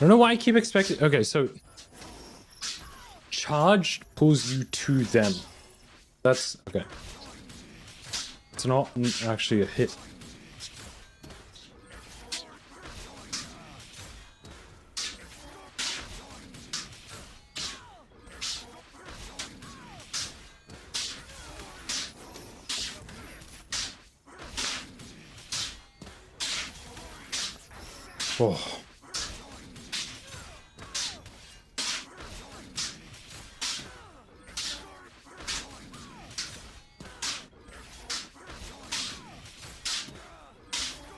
don't know why I keep expecting. Okay, so charged pulls you to them. That's okay. It's not actually a hit. Oh.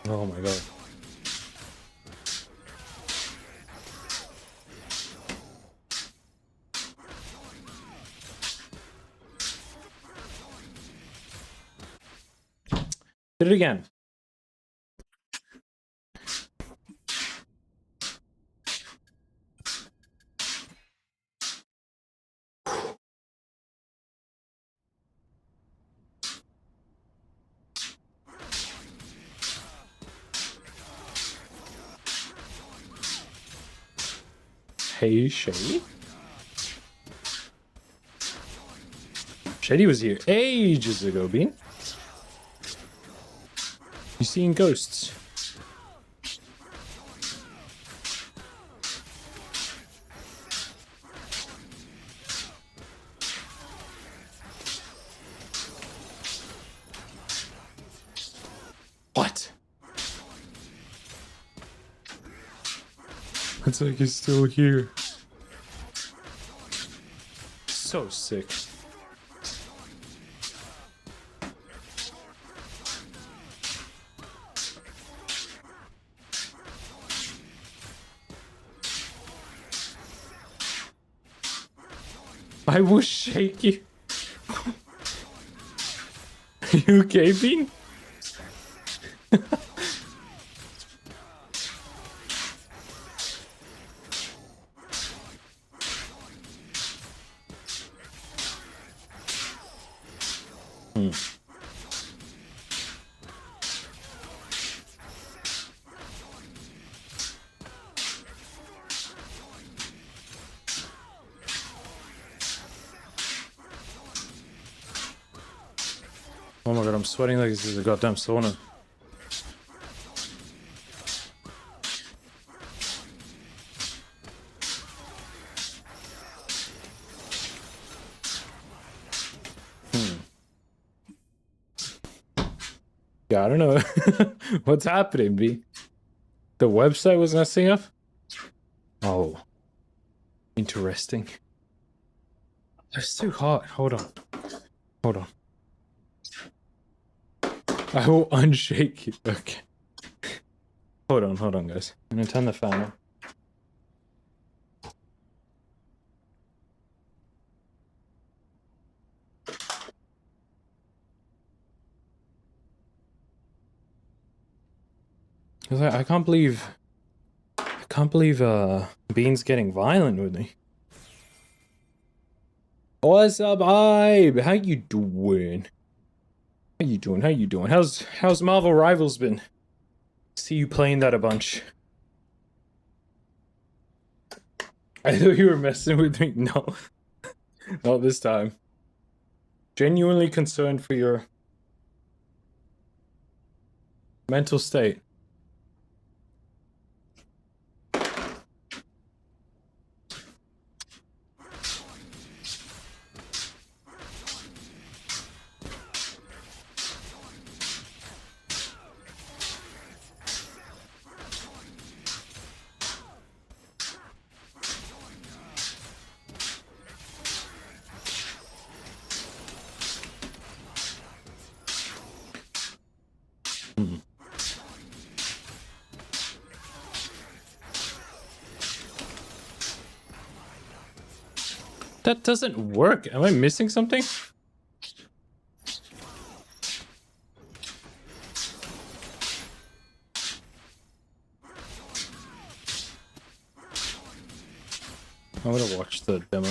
Oh my god. Did it again. Hey, Shady? Shady was here ages ago, Bean. You seen ghosts? What? It's like he's still here. So sick. I will shake you. You okay, Bean? Oh my god, I'm sweating like this is a goddamn sauna. Yeah, I don't know. What's happening, B? The website was messing up? Oh. Interesting. It's too hot. Hold on. Hold on. I will unshake you. Okay. Hold on, guys. I'm gonna turn the fan on. I can't believe Bean's getting violent with me. What's up, Ibe? How you doing? How you doing? How's Marvel Rivals been? See you playing that a bunch. I thought you were messing with me. No. Not this time. Genuinely concerned for your mental state. That doesn't work. Am I missing something? I'm gonna watch the demo.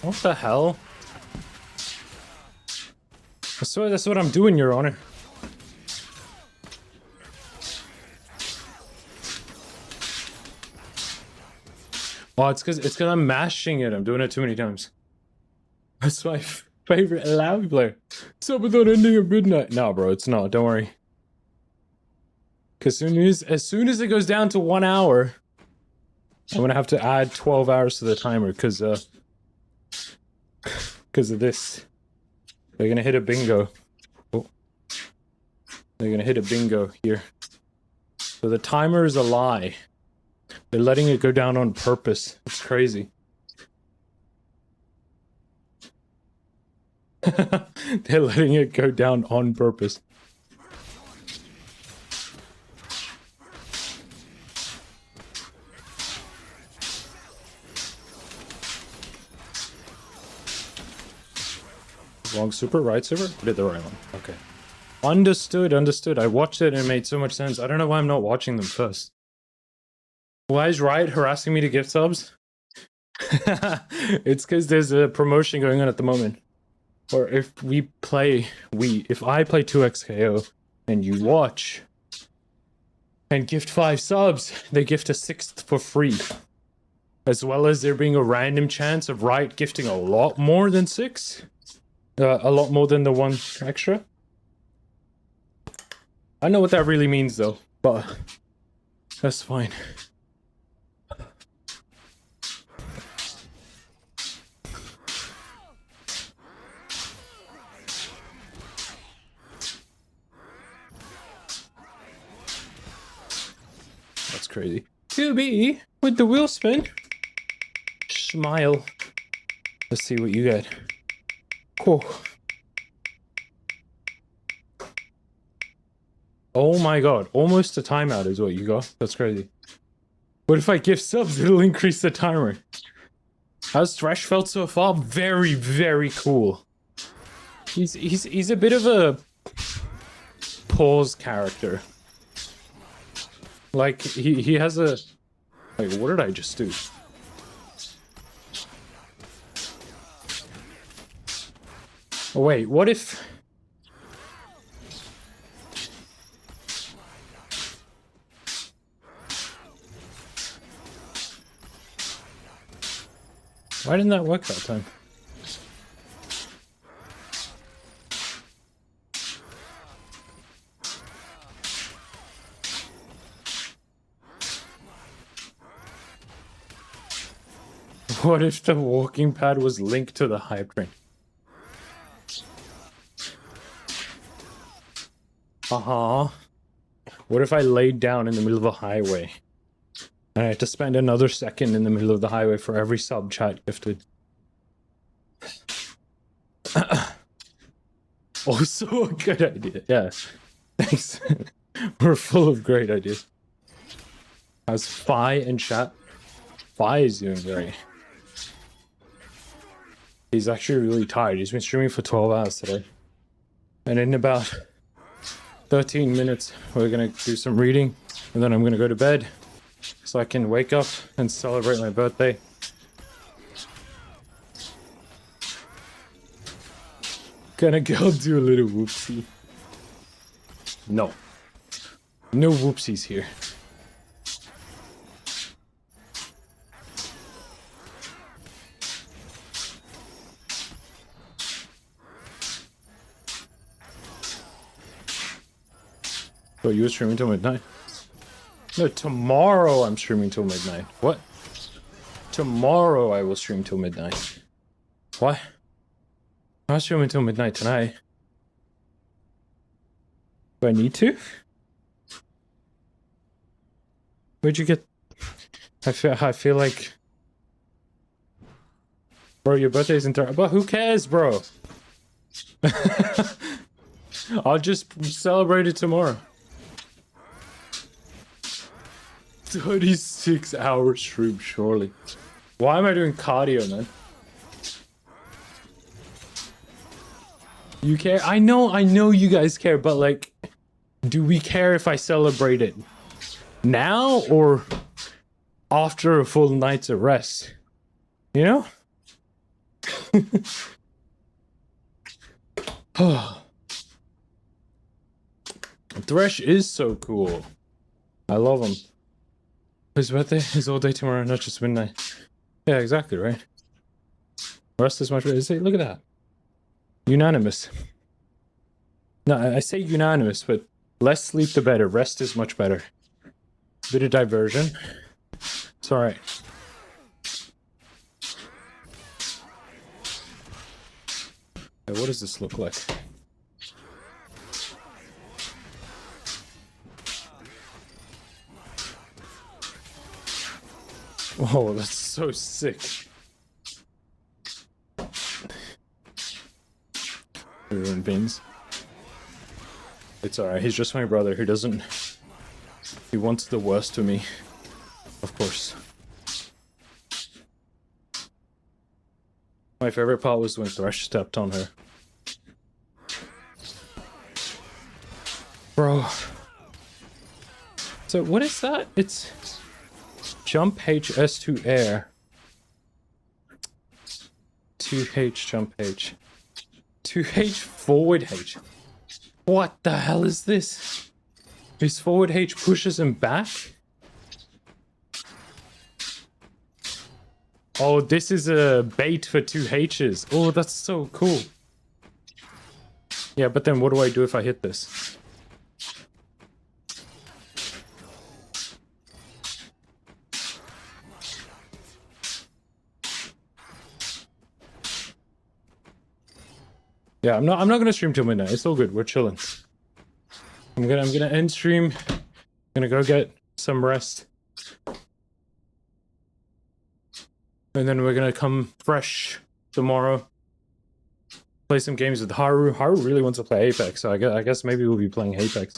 What the hell? So that's what I'm doing, Your Honor. Oh, it's because I'm mashing it. I'm doing it too many times. That's my favorite Alawi player. Subathon ending at midnight. No, bro, it's not. Don't worry. Because as soon as it goes down to 1 hour, I'm gonna have to add 12 hours to the timer because of this. They're gonna hit a bingo. Oh. They're gonna hit a bingo here. So the timer is a lie. They're letting it go down on purpose. It's crazy. They're letting it go down on purpose. Wrong super, right super? I did the right one. Okay. Understood, understood. I watched it and it made so much sense. I don't know why I'm not watching them first. Why is Riot harassing me to gift subs? It's because there's a promotion going on at the moment. Or if I play 2xKO and you watch and gift 5 subs, they gift a 6th for free. As well as there being a random chance of Riot gifting a lot more than 6. A lot more than the 1 extra. I know what that really means though, but that's fine. That's crazy. 2B with the wheel spin. Smile. Let's see what you get. Cool. Oh my god, almost a timeout is what you got. That's crazy. But if I give subs, it'll increase the timer. How's Thresh felt so far? Very, very cool. He's a bit of a pause character. Like he has a wait, what did I just do? Oh, wait, what if why didn't that work that time? What if the walking pad was linked to the hype train? What if I laid down in the middle of a highway? And I had to spend another second in the middle of the highway for every sub chat gifted. Also a good idea. Yeah. Thanks. We're full of great ideas. How's Fi in chat? Fi is doing great. He's actually really tired. He's been streaming for 12 hours today. And in about 13 minutes, we're gonna do some reading. And then I'm gonna go to bed. So I can wake up and celebrate my birthday. Gonna go do a little whoopsie. No. No whoopsies here. Oh, you were streaming till midnight? No, tomorrow I'm streaming till midnight. What? Tomorrow I will stream till midnight. What? I'm not streaming till midnight tonight. Do I need to? Where'd you get... I feel like... Bro, your birthday's in... But who cares, bro? I'll just celebrate it tomorrow. 36-hour stream, surely. Why am I doing cardio, man? You care? I know you guys care, but like, do we care if I celebrate it now or after a full night's of rest? You know? Thresh is so cool. I love him. His birthday is all day tomorrow, not just midnight. Yeah, exactly, right? Rest is much better. Look at that. Unanimous. No, I say unanimous, but less sleep the better. Rest is much better. Bit of diversion. It's alright. What does this look like? Oh, that's so sick. Everyone beans. It's alright, he's just my brother who doesn't... He wants the worst for me. Of course. My favorite part was when Thresh stepped on her. Bro. So what is that? It's... Jump H, S2 air. 2H, jump H. 2H, forward H. What the hell is this? His forward H pushes him back? Oh, this is a bait for 2Hs. Oh, that's so cool. Yeah, but then what do I do if I hit this? Yeah, I'm not gonna stream till midnight. It's all good. We're chilling. I'm gonna end stream. I'm gonna go get some rest. And then we're gonna come fresh tomorrow. Play some games with Haru. Haru really wants to play Apex, so I guess maybe we'll be playing Apex.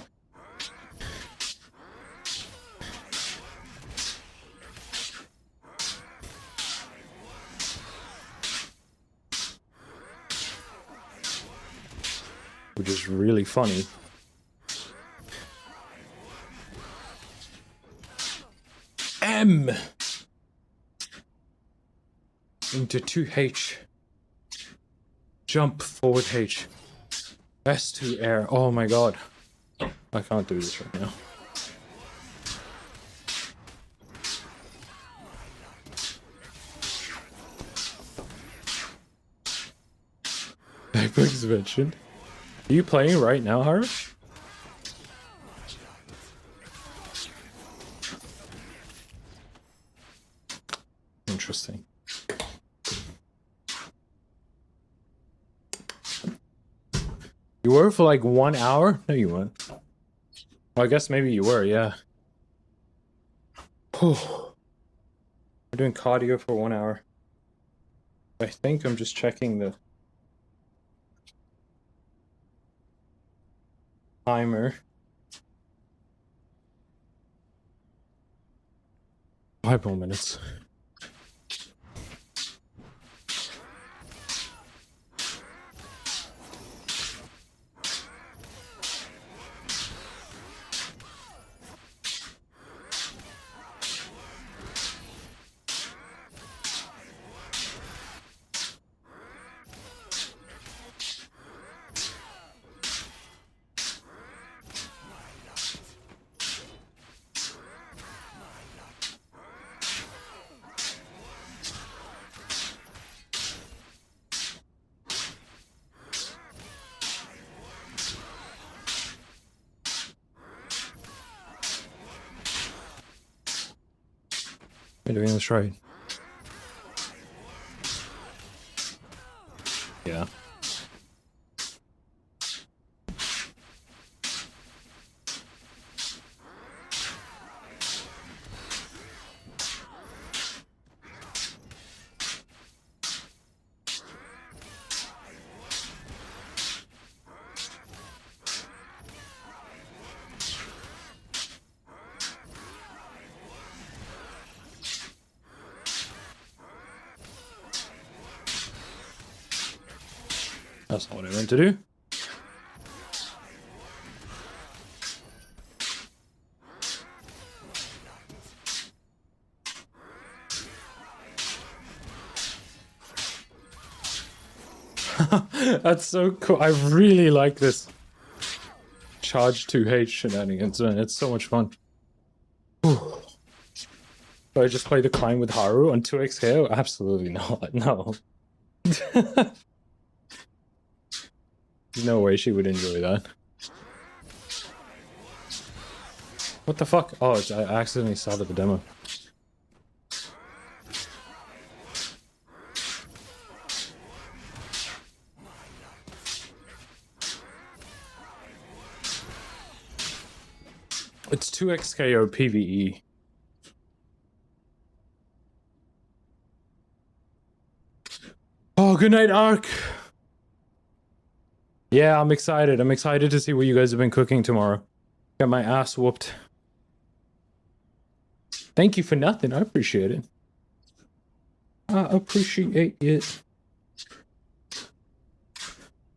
Which is really funny. M into 2H. Jump forward H. S2 air. Oh my god. I can't do this right now. Apex mentioned. Are you playing right now, Haru? Interesting. You were for like 1 hour? No, you weren't. Well, I guess maybe you were, yeah. We're doing cardio for 1 hour. I think I'm just checking the timer. 5 more minutes. You're doing this right. Yeah. That's not what I meant to do. That's so cool. I really like this. charge 2H shenanigans, man. It's so much fun. Whew. Do I just play the climb with Haru on 2x KO? Absolutely not. No. There's no way she would enjoy that. What the fuck? Oh, I accidentally saw the demo. It's 2x KO PvE. Oh, good night, Ark. Yeah, I'm excited. I'm excited to see what you guys have been cooking tomorrow. Got my ass whooped. Thank you for nothing. I appreciate it. I appreciate it.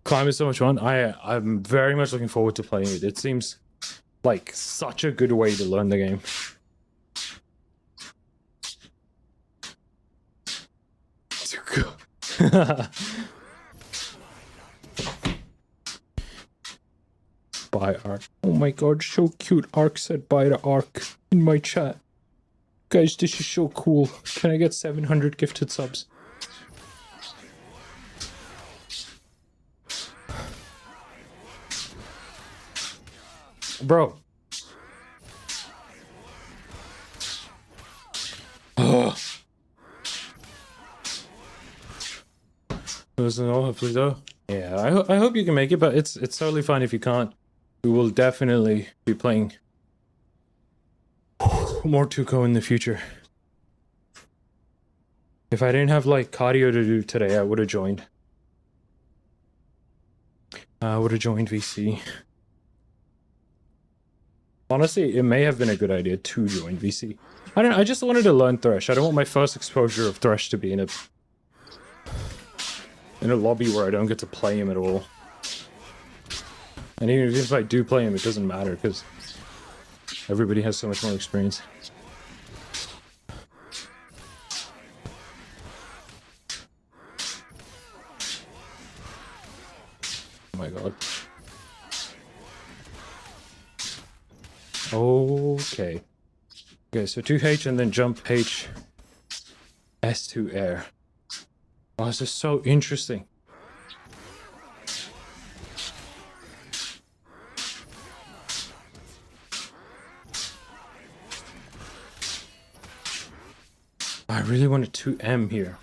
Climb is so much fun. I'm very much looking forward to playing it. It seems like such a good way to learn the game. Bye, Ark. Oh my god, so cute. Ark said bye to Ark in my chat. Guys, this is so cool. Can I get 700 gifted subs? Bro. Ugh. Hopefully though. Yeah, I hope you can make it, but it's totally fine if you can't. We will definitely be playing more Tuco in the future. If I didn't have like cardio to do today, I would have joined. I would have joined VC. Honestly, it may have been a good idea to join VC. I just wanted to learn Thresh. I don't want my first exposure of Thresh to be in a lobby where I don't get to play him at all. And even if I do play him, it doesn't matter because everybody has so much more experience. Oh my god. Okay. Okay, so 2H and then jump H. S2 air. Oh, this is so interesting. I really want a 2M here.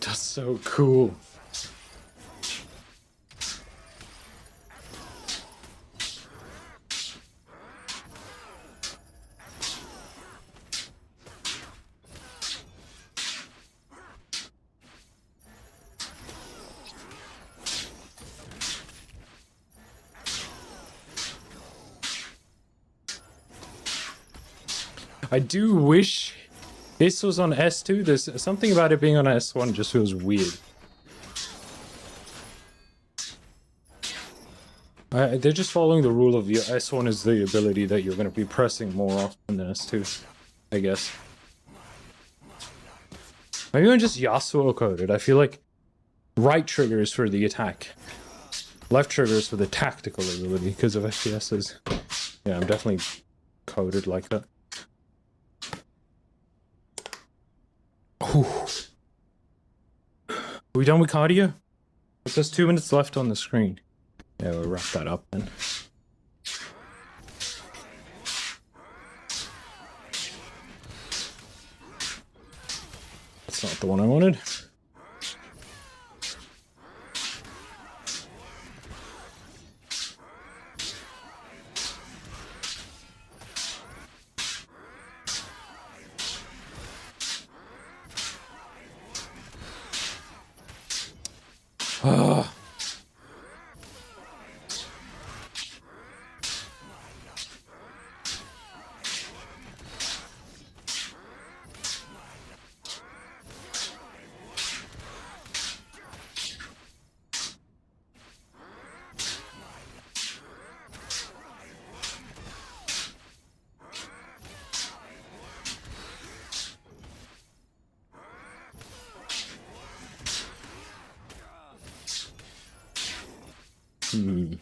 That's so cool. I do wish this was on S2. There's something about it being on S1 just feels weird. They're just following the rule of your S1 is the ability that you're going to be pressing more often than S2, I guess. Maybe I'm just Yasuo coded. I feel like right trigger is for the attack. Left trigger is for the tactical ability because of FPSs. Yeah, I'm definitely coded like that. Whew. Are we done with cardio? There's 2 minutes left on the screen. Yeah, we'll wrap that up then. That's not the one I wanted. Hmm.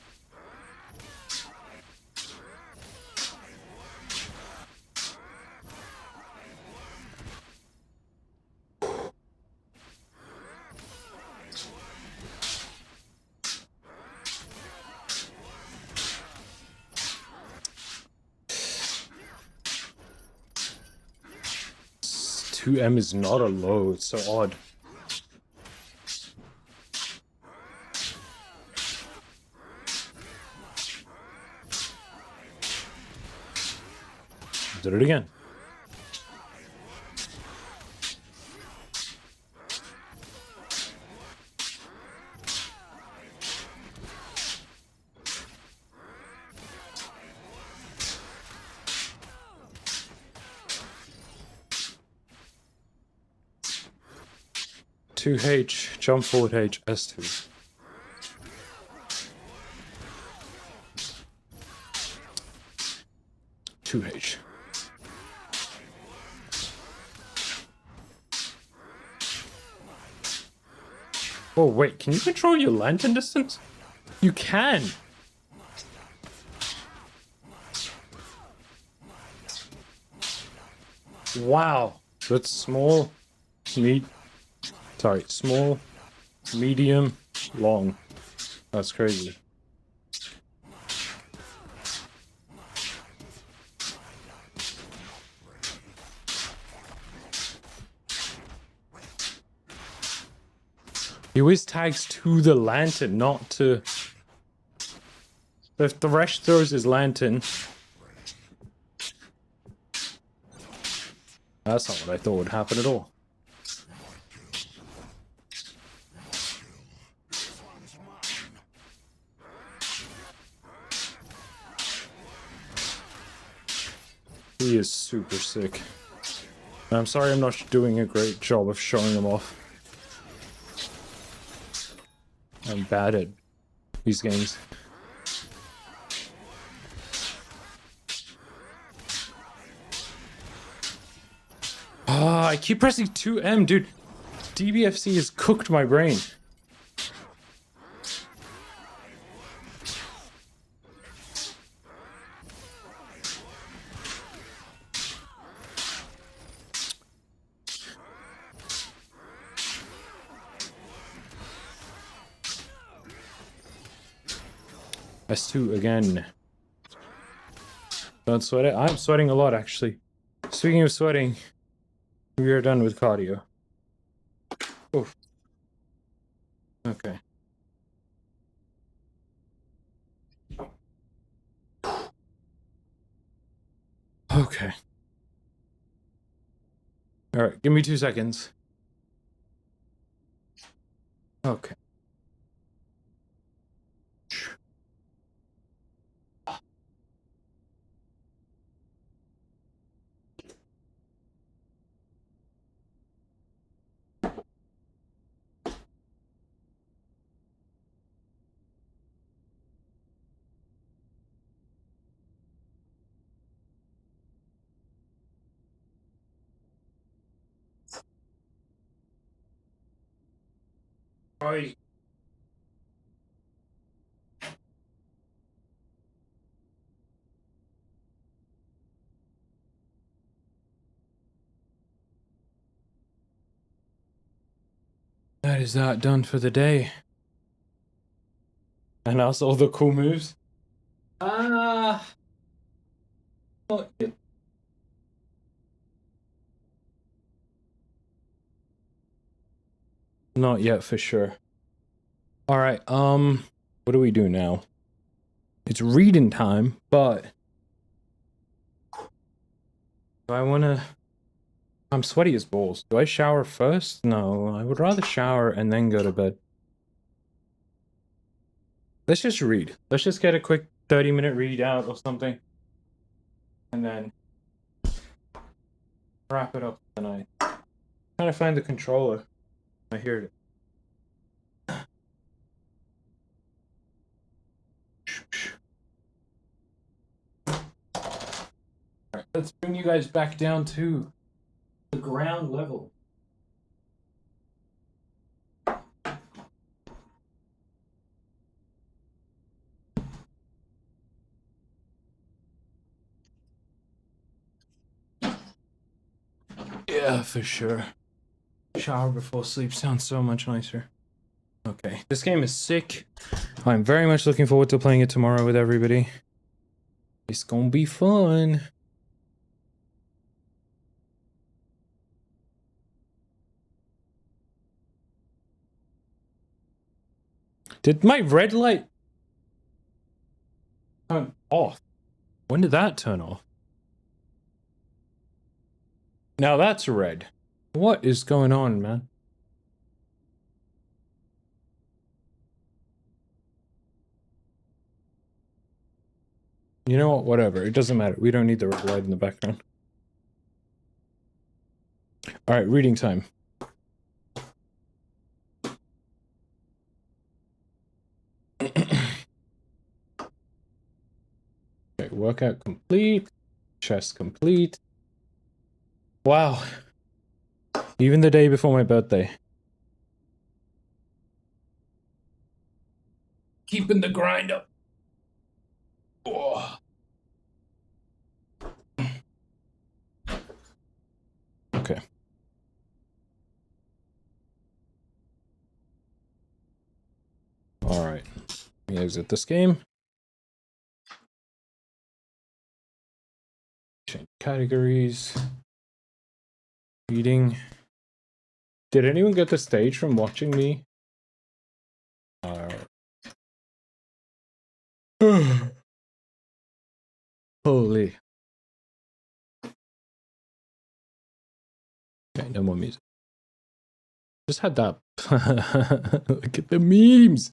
Tmrw is not a low, it's so odd. Did it again. H, jump forward H, S2. H. Oh wait, can you control your lantern distance? You can! Wow, that's small, small, medium, long. That's crazy. He always tags to the lantern, not to... If the rest throws his lantern... That's not what I thought would happen at all. He is super sick. I'm sorry I'm not doing a great job of showing him off. I'm bad at these games. Ah, I keep pressing 2M, dude. DBFC has cooked my brain. S2 again. Don't sweat it. I'm sweating a lot, actually. Speaking of sweating, we are done with cardio. Oof. Okay. Okay. Alright, give me 2 seconds. Okay. Oi. That is that done for the day. And that's all the cool moves. Not yet. Not yet for sure. Alright, what do we do now? It's reading time, but do I wanna... I'm sweaty as balls. Do I shower first? No, I would rather shower and then go to bed. Let's just read. Let's just get a quick 30-minute read out or something. And then wrap it up tonight. Trying to find the controller. I hear it. Alright, let's bring you guys back down to the ground level. Yeah, for sure. Shower before sleep sounds so much nicer. Okay, this game is sick. I'm very much looking forward to playing it tomorrow with everybody. It's gonna be fun. Did my red light turn off? When did that turn off? Now that's red. What is going on, man? You know what? Whatever. It doesn't matter. We don't need the red light in the background. Alright, reading time. Okay, workout complete. Chest complete. Wow. Even the day before my birthday. Keeping the grind up. Oh. Okay. Alright. Let me exit this game. Change categories. Reading. Did anyone get the stage from watching me? Holy. Okay, no more music. Just had that. Look at the memes.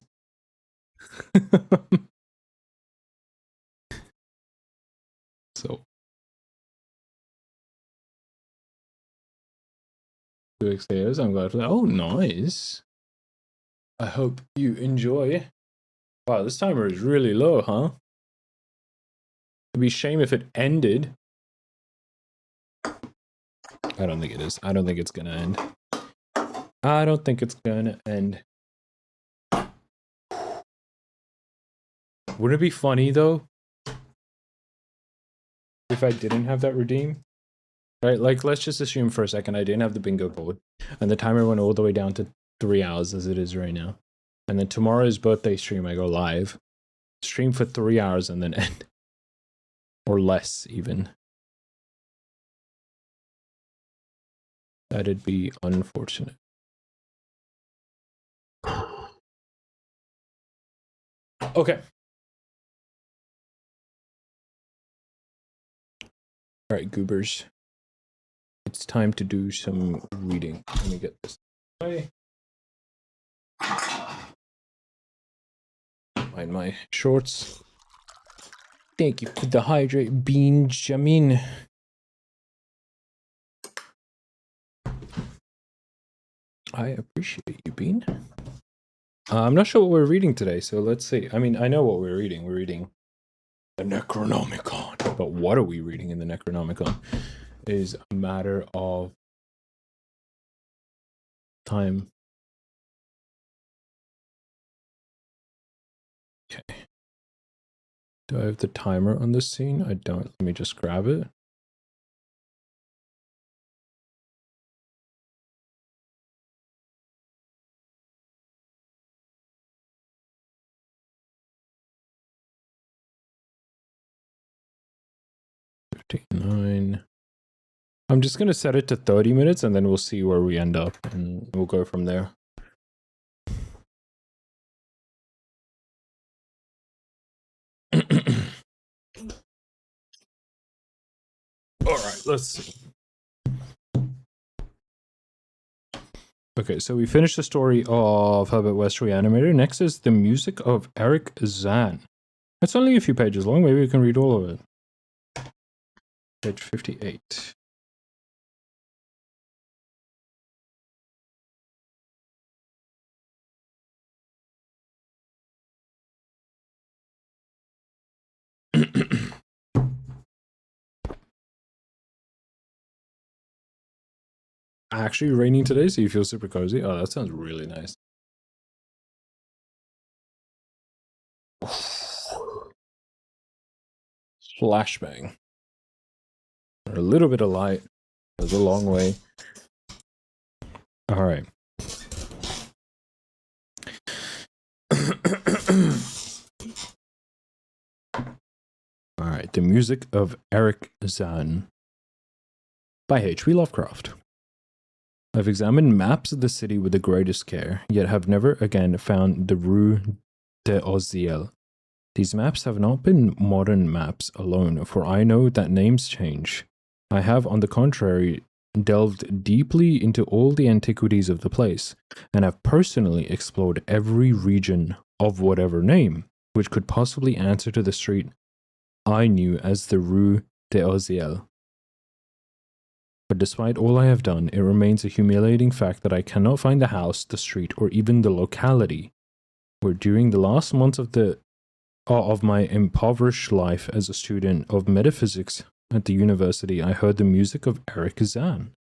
So 2x layers, I'm glad for that. Oh, nice. I hope you enjoy. Wow, this timer is really low, huh? It'd be a shame if it ended. I don't think it is. I don't think it's gonna end. I don't think it's gonna end. Wouldn't it be funny, though, if I didn't have that redeem? Right, like, let's just assume for a second I didn't have the bingo board, and the timer went all the way down to 3 hours as it is right now. And then tomorrow's birthday stream, I go live. Stream for 3 hours and then end. Or less, even. That'd be unfortunate. Okay. Alright, goobers. It's time to do some reading. Let me get this away. Mind my shorts. Thank you for the hydrate bean, Gamin. I appreciate you, Bean. I'm not sure what we're reading today, so let's see. I mean, I know what we're reading. We're reading the Necronomicon. But what are we reading in the Necronomicon is a matter of time. Okay. Do I have the timer on this scene? I don't. Let me just grab it. $59. I'm just going to set it to 30 minutes and then we'll see where we end up and we'll go from there. All right, let's see. Okay, so we finished the story of Herbert West Reanimator. Next is the music of Eric Zahn. It's only a few pages long. Maybe we can read all of it. Page 58. Actually raining today, so you feel super cozy. Oh, that sounds really nice. Flashbang. A little bit of light. It was a long way. All right. All right. The music of Eric Zahn by H.P. Lovecraft. I've examined maps of the city with the greatest care, yet have never again found the Rue de Oziel. These maps have not been modern maps alone, for I know that names change. I have, on the contrary, delved deeply into all the antiquities of the place, and have personally explored every region of whatever name, which could possibly answer to the street I knew as the Rue de Oziel. But despite all I have done, it remains a humiliating fact that I cannot find the house, the street, or even the locality where during the last months of my impoverished life as a student of metaphysics at the university, I heard the music of Eric Zahn.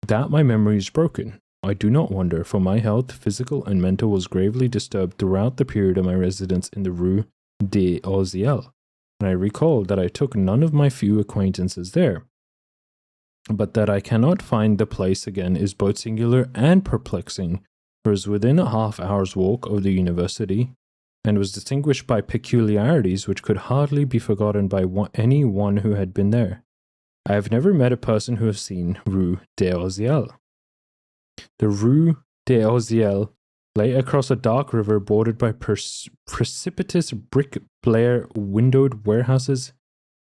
That my memory is broken, I do not wonder, for my health, physical and mental, was gravely disturbed throughout the period of my residence in the Rue de Oziel, and I recall that I took none of my few acquaintances there. But that I cannot find the place again is both singular and perplexing, for it was within a half-hour's walk of the university, and was distinguished by peculiarities which could hardly be forgotten by any one who had been there. I have never met a person who has seen Rue de Oziel. The Rue de Oziel lay across a dark river bordered by precipitous brick-Blair windowed warehouses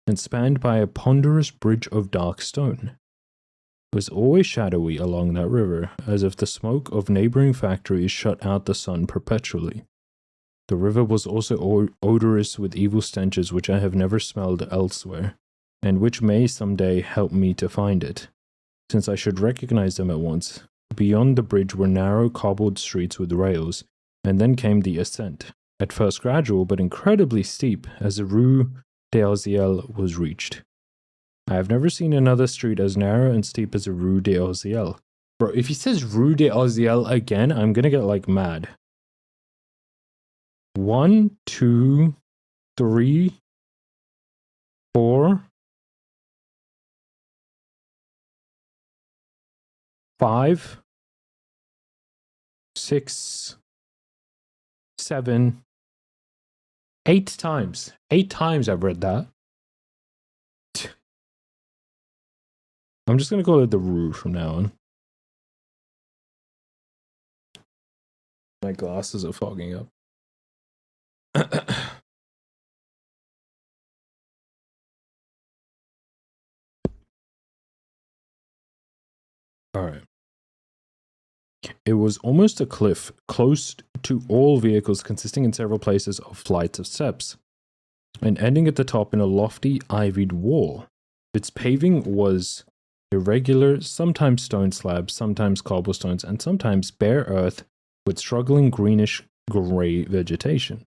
and spanned by a ponderous bridge of dark stone. It was always shadowy along that river, as if the smoke of neighboring factories shut out the sun perpetually. The river was also odorous with evil stenches which I have never smelled elsewhere, and which may some day help me to find it, since I should recognize them at once. Beyond the bridge were narrow cobbled streets with rails, and then came the ascent, at first gradual but incredibly steep, as the Rue de Oziel was reached. I have never seen another street as narrow and steep as the Rue de Oziel. Bro, if he says Rue de Oziel again, I'm gonna get like mad. 1, 2, 3, 4, 5, 6, 7, 8 times. 8 times I've read that. I'm just going to call it the Rue from now on. My glasses are fogging up. Alright. It was almost a cliff, close to all vehicles, consisting in several places of flights of steps, and ending at the top in a lofty ivied wall. Its paving was irregular, sometimes stone slabs, sometimes cobblestones, and sometimes bare earth with struggling greenish-gray vegetation.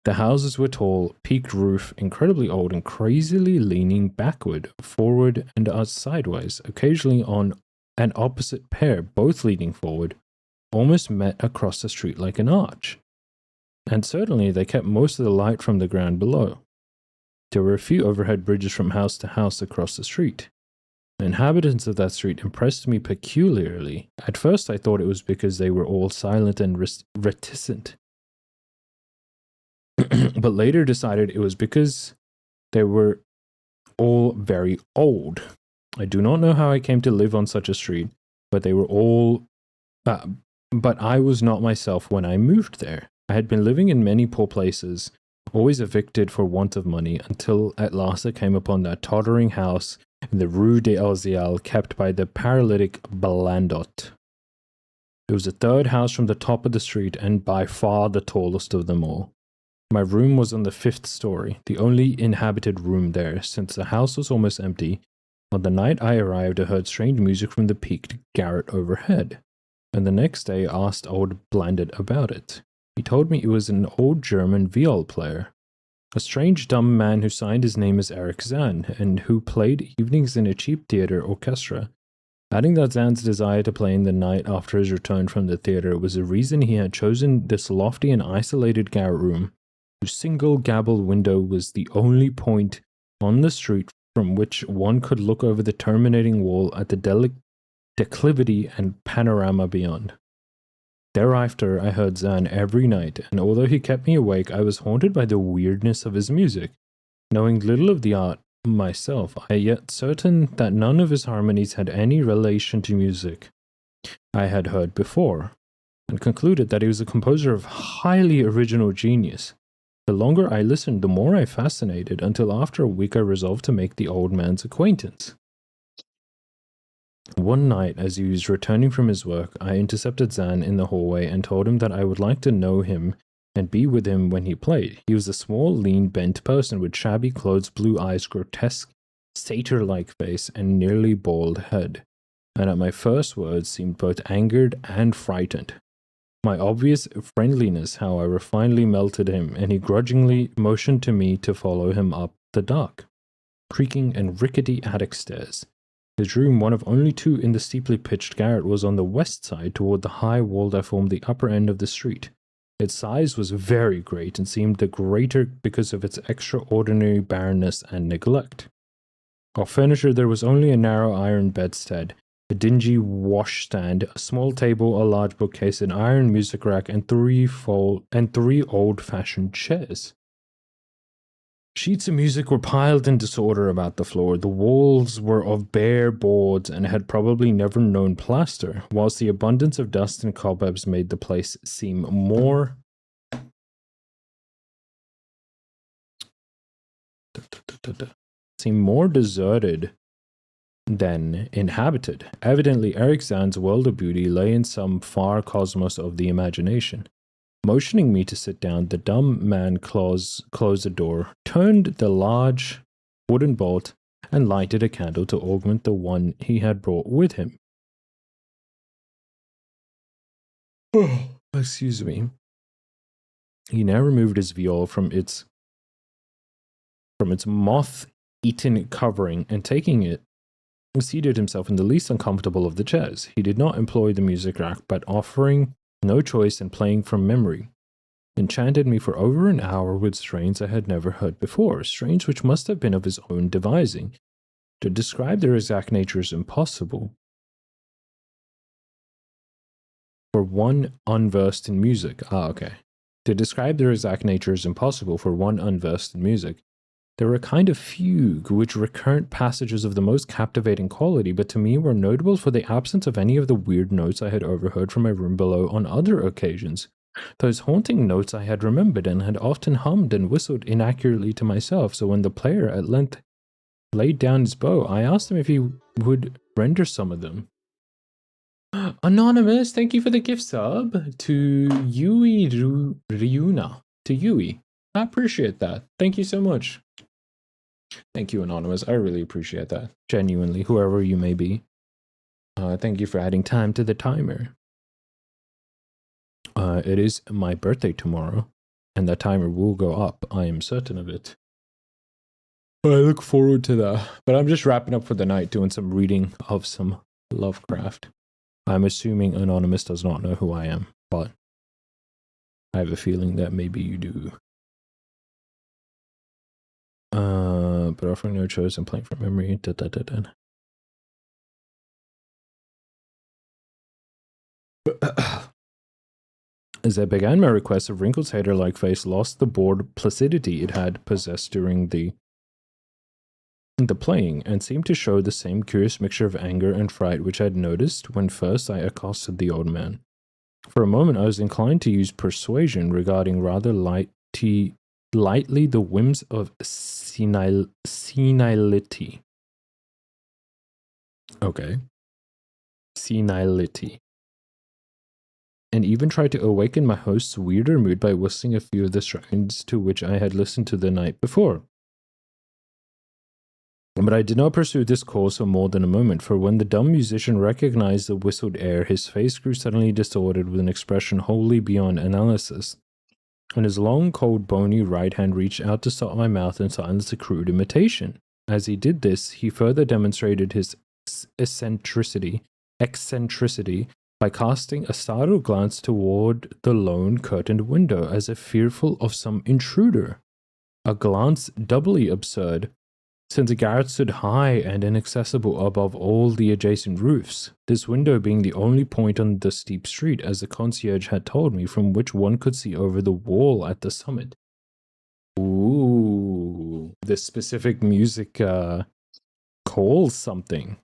The houses were tall, peaked roof, incredibly old, and crazily leaning backward, forward, and sideways, occasionally on an opposite pair, both leaning forward, almost met across the street like an arch. And certainly they kept most of the light from the ground below. There were a few overhead bridges from house to house across the street. The inhabitants of that street impressed me peculiarly. At first I thought it was because they were all silent and reticent, but later decided it was because they were all very old. I do not know how I came to live on such a street, but they were all... but I was not myself when I moved there. I had been living in many poor places, always evicted for want of money, until at last I came upon that tottering house in the Rue de Oziel, kept by the paralytic Blandot. It was the third house from the top of the street, and by far the tallest of them all. My room was on the 5th story, the only inhabited room there, since the house was almost empty. On the night I arrived, I heard strange music from the peaked garret overhead, and the next day asked old Blandot about it. He told me it was an old German viol player, a strange dumb man who signed his name as Eric Zahn, and who played evenings in a cheap theatre orchestra, adding that Zahn's desire to play in the night after his return from the theatre was the reason he had chosen this lofty and isolated garret room, whose single gable window was the only point on the street from which one could look over the terminating wall at the declivity and panorama beyond. Thereafter, I heard Zan every night, and although he kept me awake, I was haunted by the weirdness of his music. Knowing little of the art myself, I yet certain that none of his harmonies had any relation to music I had heard before, and concluded that he was a composer of highly original genius. The longer I listened, the more I fascinated, until after a week I resolved to make the old man's acquaintance. One night, as he was returning from his work, I intercepted Zan in the hallway and told him that I would like to know him and be with him when he played. He was a small, lean, bent person with shabby clothes, blue eyes, grotesque, satyr-like face, and nearly bald head, and at my first words seemed both angered and frightened. My obvious friendliness, however, finally melted him, and he grudgingly motioned to me to follow him up the dark, creaking and rickety attic stairs. His room, one of only two in the steeply pitched garret, was on the west side toward the high wall that formed the upper end of the street. Its size was very great and seemed the greater because of its extraordinary barrenness and neglect. Of furniture there was only a narrow iron bedstead, a dingy washstand, a small table, a large bookcase, an iron music rack, and three old-fashioned chairs. Sheets of music were piled in disorder about the floor. The walls were of bare boards and had probably never known plaster, whilst the abundance of dust and cobwebs made the place seem more deserted than inhabited. Evidently, Eric Zan's world of beauty lay in some far cosmos of the imagination. Motioning me to sit down, the dumb man closed the door, turned the large wooden bolt, and lighted a candle to augment the one he had brought with him. Excuse me. He now removed his viol from its moth-eaten covering, and taking it, seated himself in the least uncomfortable of the chairs. He did not employ the music rack, but offering no choice and playing from memory, enchanted me for over an hour with strains I had never heard before, strains which must have been of his own devising. To describe their exact nature is impossible for one unversed in music. To describe their exact nature is impossible for one unversed in music. They were a kind of fugue, which recurrent passages of the most captivating quality, but to me were notable for the absence of any of the weird notes I had overheard from my room below on other occasions. Those haunting notes I had remembered and had often hummed and whistled inaccurately to myself, so when the player at length laid down his bow, I asked him if he would render some of them. Anonymous, thank you for the gift sub to Yui Ryuna. To Yui. I appreciate that. Thank you so much. Thank you, Anonymous. I really appreciate that. Genuinely, whoever you may be. Thank you for adding time to the timer. It is my birthday tomorrow, and the timer will go up. I am certain of it. I look forward to that. But I'm just wrapping up for the night, doing some reading of some Lovecraft. I'm assuming Anonymous does not know who I am, but I have a feeling that maybe you do. But offering no choice and playing from memory. As I began my request, of Wrinkle's hater-like face lost the bored placidity it had possessed during the playing, and seemed to show the same curious mixture of anger and fright which I had noticed when first I accosted the old man. For a moment I was inclined to use persuasion regarding rather lightly the whims of senility. Okay. Senility. And even tried to awaken my host's weirder mood by whistling a few of the strains to which I had listened to the night before. But I did not pursue this course for more than a moment, for when the dumb musician recognized the whistled air, his face grew suddenly distorted with an expression wholly beyond analysis, and his long, cold, bony right hand reached out to stop my mouth and silence a crude imitation. As he did this, he further demonstrated his eccentricity by casting a startled glance toward the lone curtained window, as if fearful of some intruder. A glance doubly absurd, Since the garret stood high and inaccessible above all the adjacent roofs, this window being the only point on the steep street, as the concierge had told me, from which one could see over the wall at the summit. Ooh, this specific music calls something.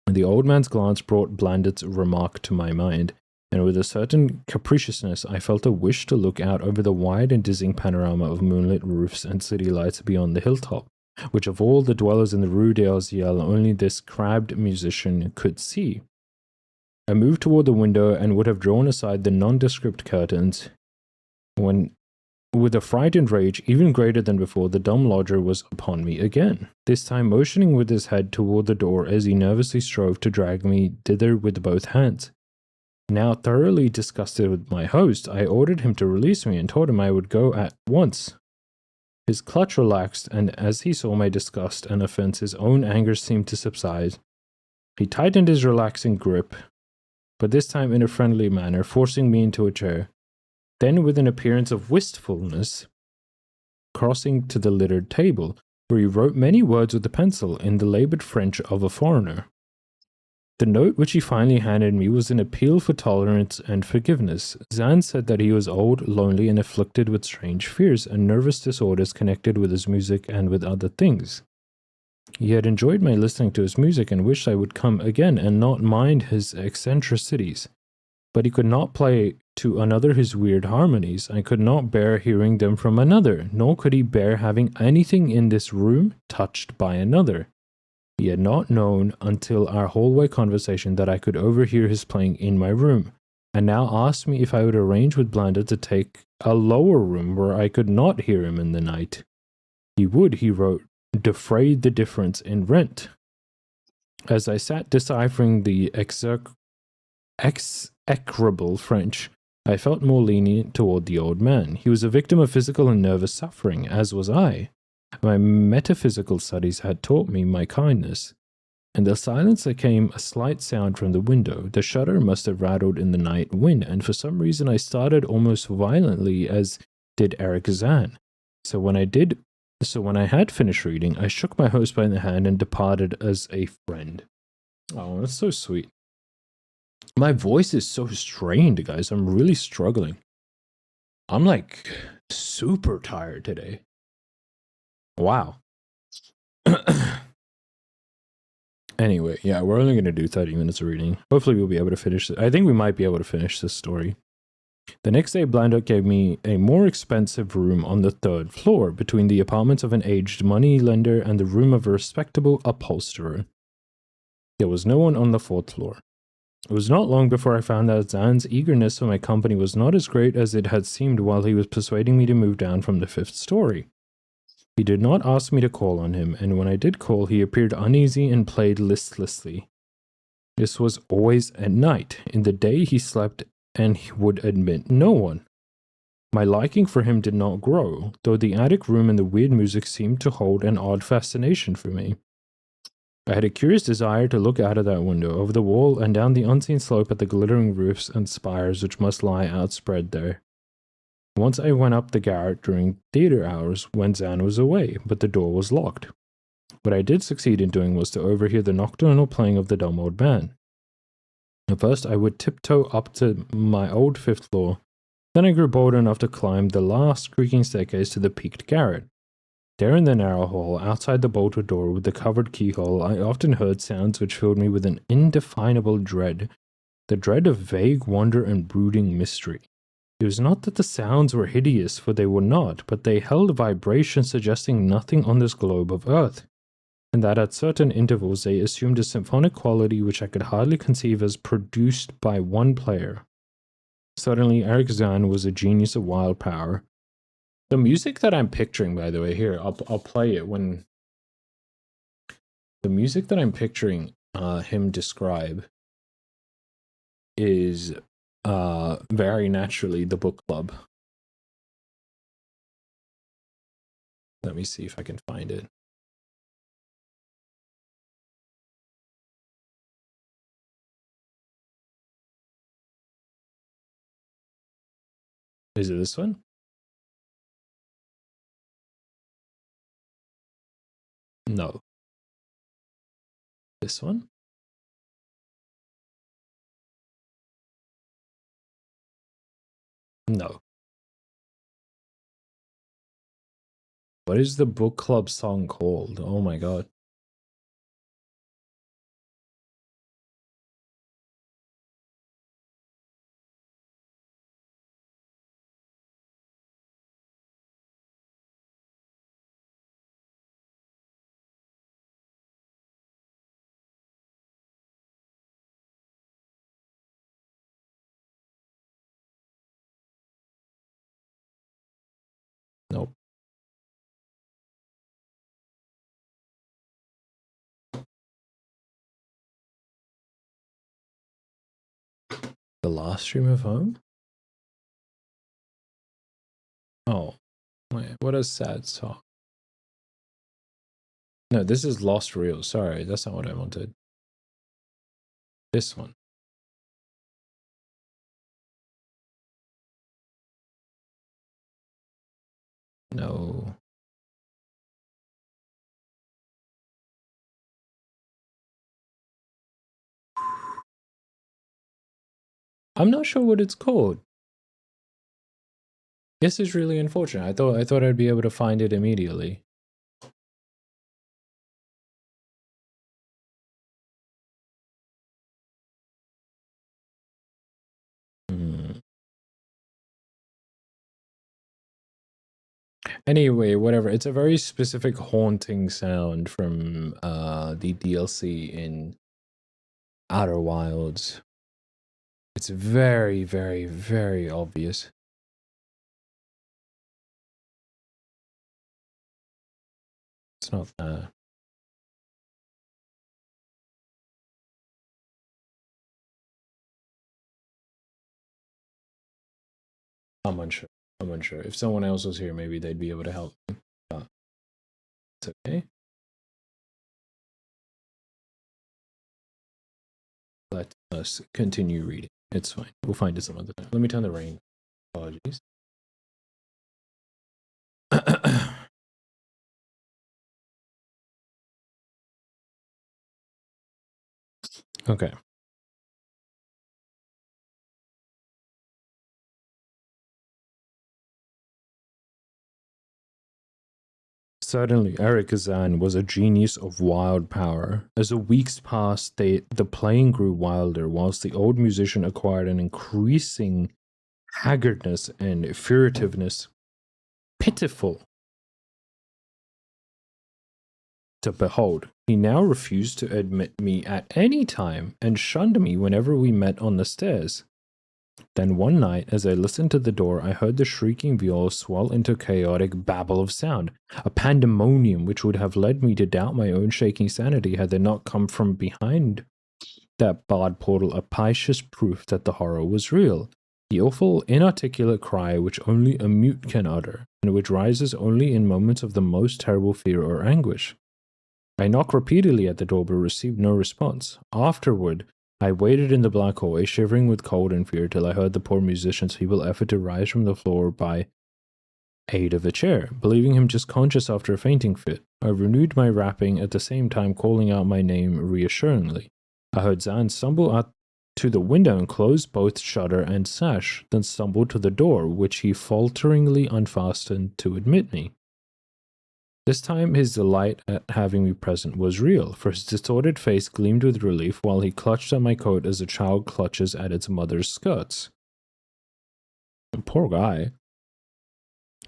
The old man's glance brought Blandit's remark to my mind, and with a certain capriciousness I felt a wish to look out over the wide and dizzying panorama of moonlit roofs and city lights beyond the hilltop, which of all the dwellers in the Rue d'Elziel only this crabbed musician could see. I moved toward the window and would have drawn aside the nondescript curtains when, with a frightened rage even greater than before, the dumb lodger was upon me again, this time motioning with his head toward the door as he nervously strove to drag me thither with both hands. Now thoroughly disgusted with my host, I ordered him to release me and told him I would go at once. His clutch relaxed, and as he saw my disgust and offense, his own anger seemed to subside. He tightened his relaxing grip, but this time in a friendly manner, forcing me into a chair. Then, with an appearance of wistfulness, crossing to the littered table, where he wrote many words with a pencil in the labored French of a foreigner. The note which he finally handed me was an appeal for tolerance and forgiveness. Zan said that he was old, lonely, and afflicted with strange fears and nervous disorders connected with his music and with other things. He had enjoyed my listening to his music and wished I would come again and not mind his eccentricities. But he could not play to another his weird harmonies, and could not bear hearing them from another, nor could he bear having anything in this room touched by another. He had not known until our hallway conversation that I could overhear his playing in my room, and now asked me if I would arrange with Blanda to take a lower room where I could not hear him in the night. He would, he wrote, defray the difference in rent. As I sat deciphering the execrable French, I felt more lenient toward the old man. He was a victim of physical and nervous suffering, as was I. My metaphysical studies had taught me my kindness. In the silence there came a slight sound from the window. The shutter must have rattled in the night wind, and for some reason I started almost violently, as did Eric Zan. So when I had finished reading, I shook my host by the hand and departed as a friend. Oh, that's so sweet. My voice is so strained, guys. I'm really struggling. I'm like super tired today. Wow. Anyway, yeah, we're only going to do 30 minutes of reading. Hopefully we'll be able to finish it. I think we might be able to finish this story. The next day, Blandock gave me a more expensive room on the 3rd floor, between the apartments of an aged money lender and the room of a respectable upholsterer. There was no one on the 4th floor. It was not long before I found out Zan's eagerness for my company was not as great as it had seemed while he was persuading me to move down from the 5th story. He did not ask me to call on him, and when I did call, he appeared uneasy and played listlessly. This was always at night. In the day he slept and he would admit no one. My liking for him did not grow, though the attic room and the weird music seemed to hold an odd fascination for me. I had a curious desire to look out of that window, over the wall and down the unseen slope at the glittering roofs and spires which must lie outspread there. Once I went up the garret during theatre hours when Zan was away, but the door was locked. What I did succeed in doing was to overhear the nocturnal playing of the dumb old man. At first I would tiptoe up to my old 5th floor, then I grew bold enough to climb the last creaking staircase to the peaked garret. There in the narrow hall, outside the bolted door with the covered keyhole, I often heard sounds which filled me with an indefinable dread, the dread of vague wonder and brooding mystery. It was not that the sounds were hideous, for they were not, but they held vibrations suggesting nothing on this globe of earth, and that at certain intervals they assumed a symphonic quality which I could hardly conceive as produced by one player. Suddenly, Eric Zan was a genius of wild power. The music that I'm picturing, by the way, here, I'll play it when... The music that I'm picturing him describe is very naturally the book club. Let me see if I can find it. Is it this one? No. This one? No. What is the book club song called? Oh my god. Nope. The last stream of home? Oh. Wait, what a sad song. No, this is Lost Reels. Sorry, that's not what I wanted. This one. No. I'm not sure what it's called. This is really unfortunate. I thought I'd be able to find it immediately. Anyway, whatever. It's a very specific haunting sound from the DLC in Outer Wilds. It's very, very, very obvious. It's not that. I'm unsure. I'm unsure. If someone else was here, maybe they'd be able to help me. But it's okay. Let us continue reading. It's fine. We'll find it some other time. Let me turn the rain. Apologies. Okay. Certainly, Eric Kazan was a genius of wild power. As the weeks passed, the playing grew wilder, whilst the old musician acquired an increasing haggardness and furtiveness. Pitiful to behold. He now refused to admit me at any time, and shunned me whenever we met on the stairs. Then one night, as I listened to the door, I heard the shrieking viol swell into chaotic babble of sound, a pandemonium which would have led me to doubt my own shaking sanity had there not come from behind that barred portal a piteous proof that the horror was real. The awful, inarticulate cry which only a mute can utter, and which rises only in moments of the most terrible fear or anguish. I knocked repeatedly at the door but received no response. Afterward, I waited in the black hallway, shivering with cold and fear, till I heard the poor musician's feeble effort to rise from the floor by aid of a chair, believing him just conscious after a fainting fit. I renewed my rapping, at the same time calling out my name reassuringly. I heard Zan stumble out to the window and close both shutter and sash, then stumbled to the door, which he falteringly unfastened to admit me. This time his delight at having me present was real, for his distorted face gleamed with relief while he clutched at my coat as a child clutches at its mother's skirts. Poor guy.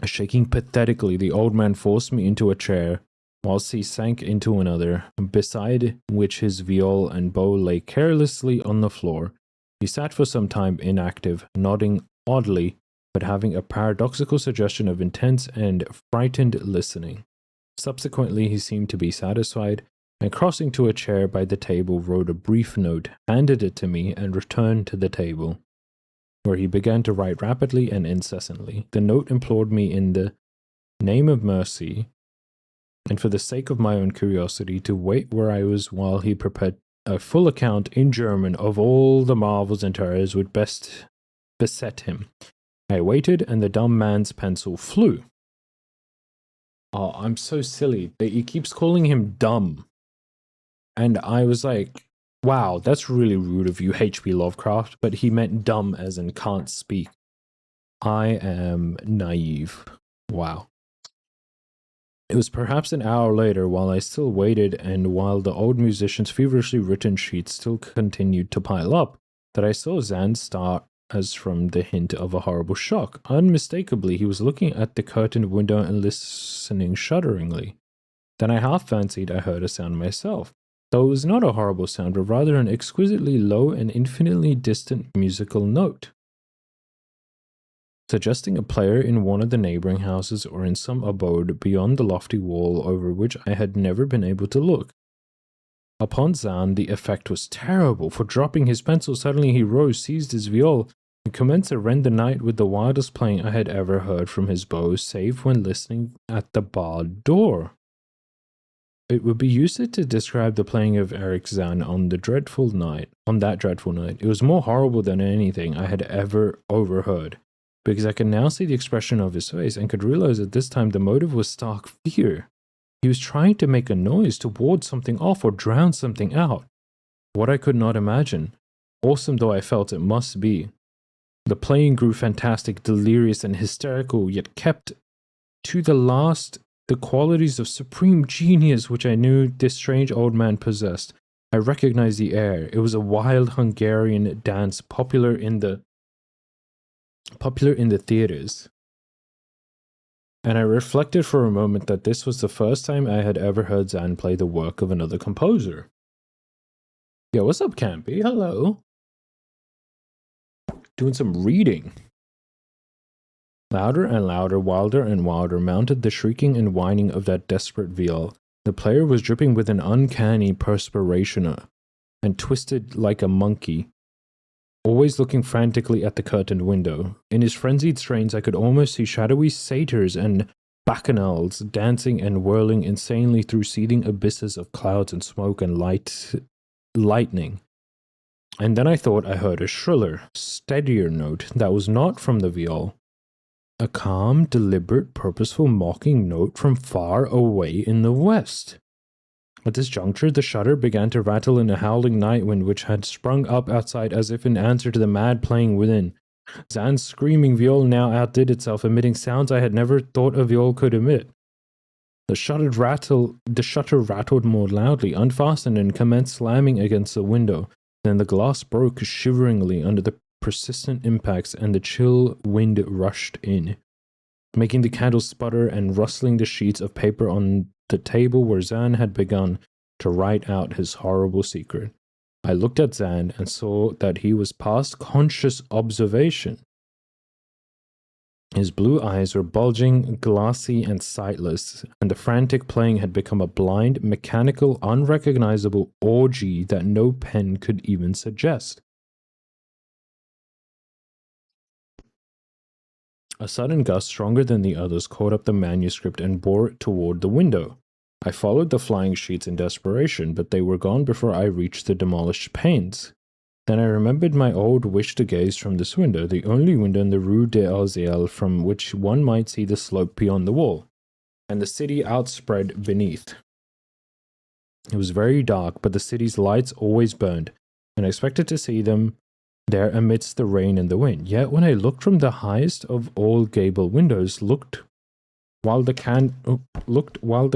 Shaking pathetically, the old man forced me into a chair, whilst he sank into another, beside which his viol and bow lay carelessly on the floor. He sat for some time inactive, nodding oddly, but having a paradoxical suggestion of intense and frightened listening. Subsequently, he seemed to be satisfied, and crossing to a chair by the table, wrote a brief note, handed it to me, and returned to the table, where he began to write rapidly and incessantly. The note implored me in the name of mercy, and for the sake of my own curiosity, to wait where I was while he prepared a full account in German of all the marvels and terrors which best beset him. I waited, and the dumb man's pencil flew. Oh, I'm so silly. He keeps calling him dumb. And I was like, wow, that's really rude of you, H.P. Lovecraft. But he meant dumb as in can't speak. I am naive. Wow. It was perhaps an hour later, while I still waited and while the old musician's feverishly written sheets still continued to pile up, that I saw Zan start as from the hint of a horrible shock. Unmistakably, he was looking at the curtained window and listening shudderingly. Then I half fancied I heard a sound myself, though it was not a horrible sound, but rather an exquisitely low and infinitely distant musical note, suggesting a player in one of the neighboring houses or in some abode beyond the lofty wall over which I had never been able to look. Upon Zan, the effect was terrible, for dropping his pencil, suddenly he rose, seized his viol, and commenced to rend the night with the wildest playing I had ever heard from his bow, save when listening at the barred door. It would be useless to describe the playing of Eric Zan on that dreadful night. It was more horrible than anything I had ever overheard, because I could now see the expression of his face and could realize that this time the motive was stark fear. He was trying to make a noise to ward something off or drown something out. What I could not imagine, awesome though I felt it must be. The playing grew fantastic, delirious, and hysterical, yet kept to the last the qualities of supreme genius which I knew this strange old man possessed. I recognized the air. It was a wild Hungarian dance popular in the theaters. And I reflected for a moment that this was the first time I had ever heard Zan play the work of another composer. Yo, what's up, Campy? Hello. Doing some reading. Louder and louder, wilder and wilder, mounted the shrieking and whining of that desperate viol. The player was dripping with an uncanny perspiration and twisted like a monkey, always looking frantically at the curtained window. In his frenzied strains, I could almost see shadowy satyrs and bacchanals dancing and whirling insanely through seething abysses of clouds and smoke and lightning. And then I thought I heard a shriller, steadier note that was not from the viol. A calm, deliberate, purposeful mocking note from far away in the west. At this juncture, the shutter began to rattle in a howling night wind which had sprung up outside as if in answer to the mad playing within. Zan's screaming viol now outdid itself, emitting sounds I had never thought a viol could emit. The shutter rattled more loudly, unfastened, and commenced slamming against the window. Then the glass broke shiveringly under the persistent impacts, and the chill wind rushed in, making the candles sputter and rustling the sheets of paper on the table where Zan had begun to write out his horrible secret. I looked at Zan and saw that he was past conscious observation. His blue eyes were bulging, glassy, and sightless, and the frantic playing had become a blind, mechanical, unrecognizable orgy that no pen could even suggest. A sudden gust, stronger than the others, caught up the manuscript and bore it toward the window. I followed the flying sheets in desperation, but they were gone before I reached the demolished panes. Then I remembered my old wish to gaze from this window, the only window in the Rue des Arziels from which one might see the slope beyond the wall, and the city outspread beneath. It was very dark, but the city's lights always burned, and I expected to see them there amidst the rain and the wind. Yet when I looked from the highest of all gable windows, looked while the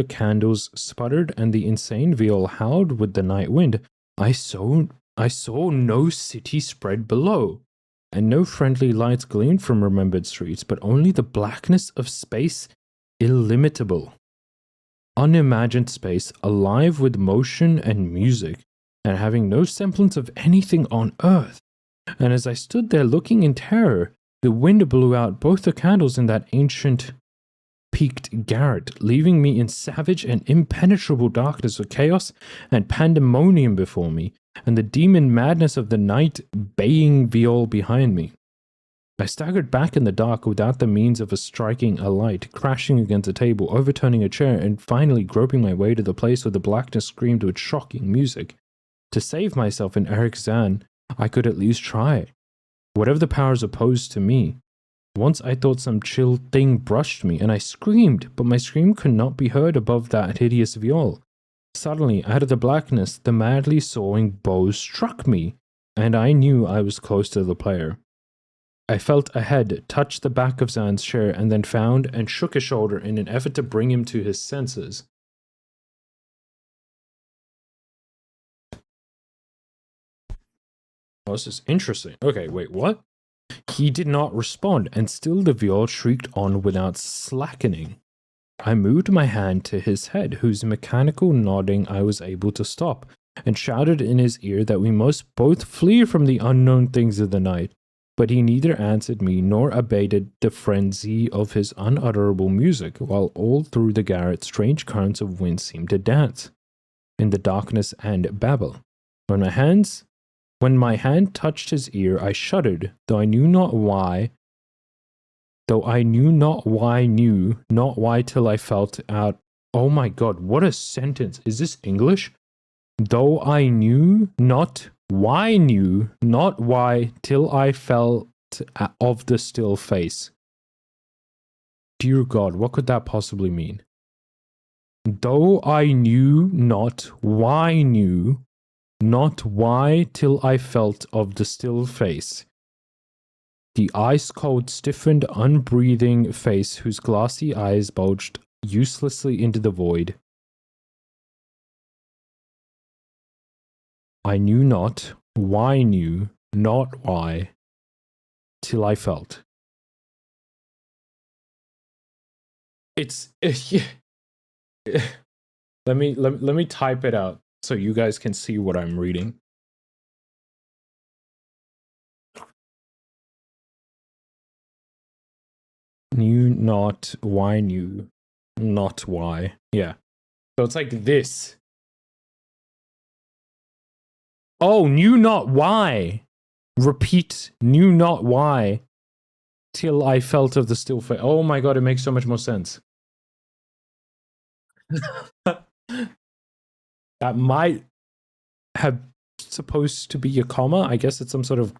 candles sputtered and the insane viol howled with the night wind, I saw no city spread below, and no friendly lights gleamed from remembered streets, but only the blackness of space, illimitable, unimagined space, alive with motion and music, and having no semblance of anything on earth. And as I stood there looking in terror, the wind blew out both the candles in that ancient peaked garret, leaving me in savage and impenetrable darkness of chaos and pandemonium before me, and the demon madness of the night baying viol behind me. I staggered back in the dark without the means of striking a light, crashing against a table, overturning a chair, and finally groping my way to the place where the blackness screamed with shocking music. To save myself in Eric Zan, I could at least try. Whatever the powers opposed to me, Once I thought some chill thing brushed me, and I screamed, but my scream could not be heard above that hideous viol. Suddenly, out of the blackness, the madly soaring bow struck me, and I knew I was close to the player. I felt a head touch the back of Zan's chair, and then found and shook his shoulder in an effort to bring him to his senses. Oh, this is interesting. Okay, wait, what? He did not respond, and still the viol shrieked on without slackening. I moved my hand to his head, whose mechanical nodding I was able to stop, and shouted in his ear that we must both flee from the unknown things of the night. But he neither answered me nor abated the frenzy of his unutterable music, while all through the garret strange currents of wind seemed to dance in the darkness and babble. When my hand touched his ear, I shuddered, though I knew not why till I felt out. Oh my god, what a sentence. Is this English? Though I knew not why till I felt of the still face. Dear God, what could that possibly mean? Though I knew not why till I felt of the still face. The ice-cold, stiffened, unbreathing face whose glassy eyes bulged uselessly into the void. I knew not why till I felt. It's let me type it out so you guys can see what I'm reading. Knew not why. Yeah. So it's like this. Oh, knew not why. Repeat, knew not why till I felt of the still face. Oh my god, it makes so much more sense. That might have supposed to be a comma. I guess it's some sort of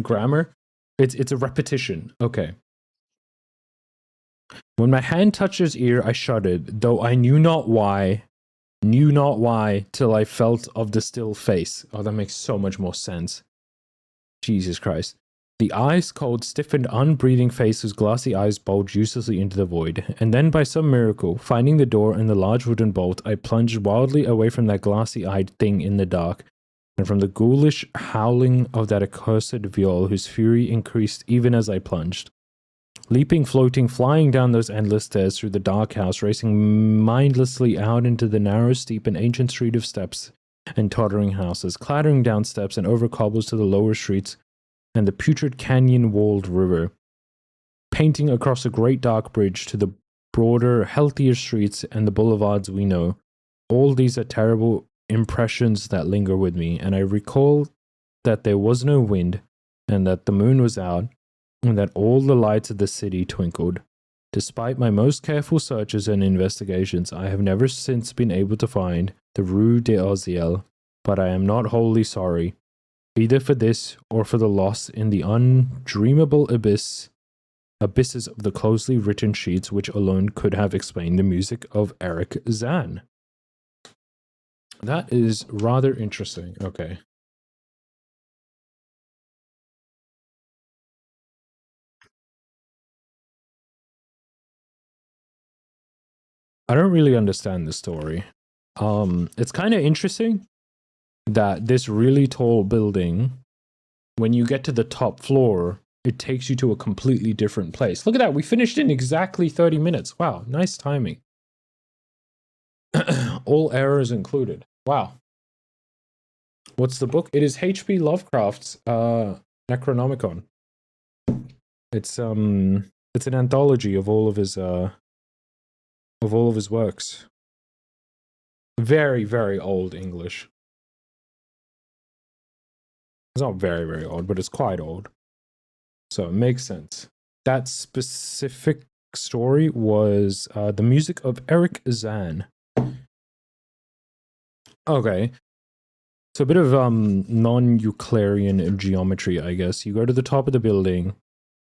grammar. It's a repetition. Okay. When my hand touched his ear, I shuddered, though I knew not why till I felt of the still face. Oh, that makes so much more sense. Jesus Christ. The ice-cold, stiffened, unbreathing face whose glassy eyes bulged uselessly into the void. And then, by some miracle, finding the door and the large wooden bolt, I plunged wildly away from that glassy-eyed thing in the dark, and from the ghoulish howling of that accursed viol whose fury increased even as I plunged. Leaping, floating, flying down those endless stairs through the dark house, racing mindlessly out into the narrow, steep, and ancient street of steps and tottering houses, clattering down steps and over cobbles to the lower streets and the putrid canyon-walled river, painting across a great dark bridge to the broader, healthier streets and the boulevards we know. All these are terrible impressions that linger with me, and I recall that there was no wind, and that the moon was out, and that all the lights of the city twinkled. Despite my most careful searches and investigations, I have never since been able to find the Rue des Oziels, but I am not wholly sorry, either for this or for the loss in the undreamable abysses of the closely written sheets which alone could have explained the music of Eric Zahn. That is rather interesting. Okay. I don't really understand the story. It's kind of interesting that this really tall building, when you get to the top floor, it takes you to a completely different place. Look at that. We finished in exactly 30 minutes. Wow. Nice timing. All errors included. Wow. What's the book? It is H.P. Lovecraft's Necronomicon. It's an anthology of all of his works. Very, very old English. It's not very, very old, but it's quite old. So it makes sense. That specific story was the music of Eric Zahn. Okay. So a bit of non-Euclidean geometry, I guess. You go to the top of the building,